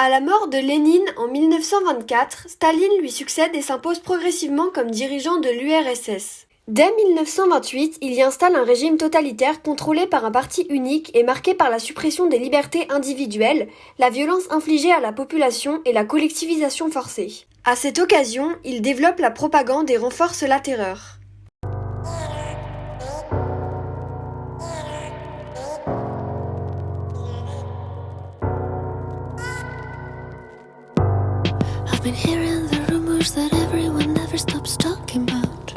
À la mort de Lénine en 1924, Staline lui succède et s'impose progressivement comme dirigeant de l'URSS. Dès 1928, il y installe un régime totalitaire contrôlé par un parti unique et marqué par la suppression des libertés individuelles, la violence infligée à la population et la collectivisation forcée. À cette occasion, il développe la propagande et renforce la terreur. I've been hearing the rumors that everyone never stops talking about.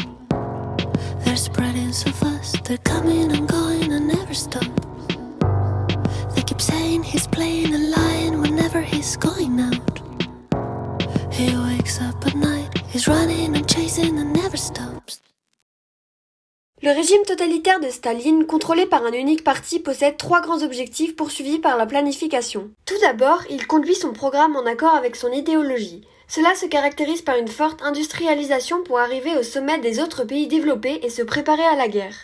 They're spreading so fast, they're coming and going and never stop. They keep saying he's playing and lying whenever he's going out. He wakes up at night, he's running and chasing and never stops. Le régime totalitaire de Staline, contrôlé par un unique parti, possède 3 grands objectifs poursuivis par la planification. Tout d'abord, il conduit son programme en accord avec son idéologie. Cela se caractérise par une forte industrialisation pour arriver au sommet des autres pays développés et se préparer à la guerre.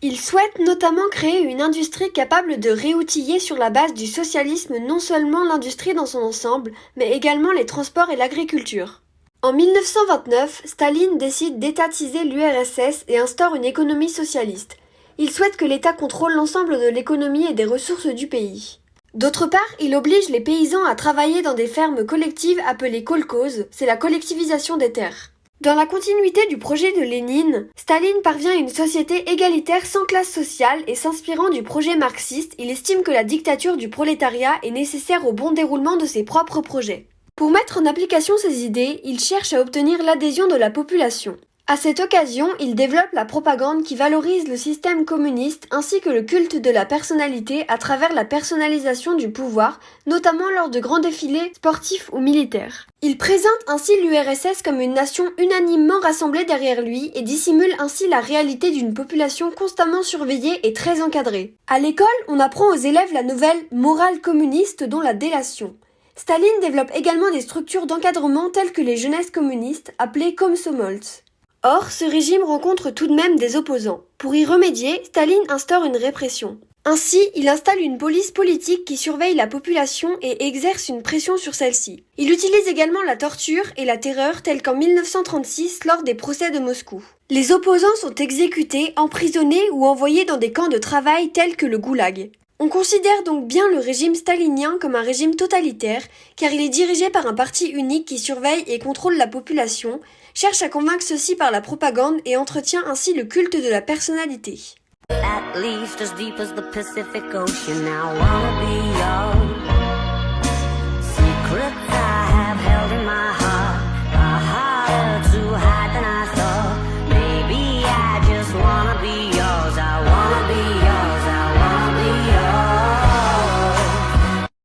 Il souhaite notamment créer une industrie capable de réoutiller sur la base du socialisme non seulement l'industrie dans son ensemble, mais également les transports et l'agriculture. En 1929, Staline décide d'étatiser l'URSS et instaure une économie socialiste. Il souhaite que l'État contrôle l'ensemble de l'économie et des ressources du pays. D'autre part, il oblige les paysans à travailler dans des fermes collectives appelées kolkhozes, c'est la collectivisation des terres. Dans la continuité du projet de Lénine, Staline parvient à une société égalitaire sans classe sociale et s'inspirant du projet marxiste, il estime que la dictature du prolétariat est nécessaire au bon déroulement de ses propres projets. Pour mettre en application ses idées, il cherche à obtenir l'adhésion de la population. À cette occasion, il développe la propagande qui valorise le système communiste ainsi que le culte de la personnalité à travers la personnalisation du pouvoir, notamment lors de grands défilés sportifs ou militaires. Il présente ainsi l'URSS comme une nation unanimement rassemblée derrière lui et dissimule ainsi la réalité d'une population constamment surveillée et très encadrée. À l'école, on apprend aux élèves la nouvelle morale communiste dont la délation. Staline développe également des structures d'encadrement telles que les jeunesses communistes, appelées Komsomols. Or, ce régime rencontre tout de même des opposants. Pour y remédier, Staline instaure une répression. Ainsi, il installe une police politique qui surveille la population et exerce une pression sur celle-ci. Il utilise également la torture et la terreur telle qu'en 1936 lors des procès de Moscou. Les opposants sont exécutés, emprisonnés ou envoyés dans des camps de travail tels que le goulag. On considère donc bien le régime stalinien comme un régime totalitaire, car il est dirigé par un parti unique qui surveille et contrôle la population, cherche à convaincre ceux-ci par la propagande et entretient ainsi le culte de la personnalité. At least as deep as the Pacific Ocean, I wanna be your secret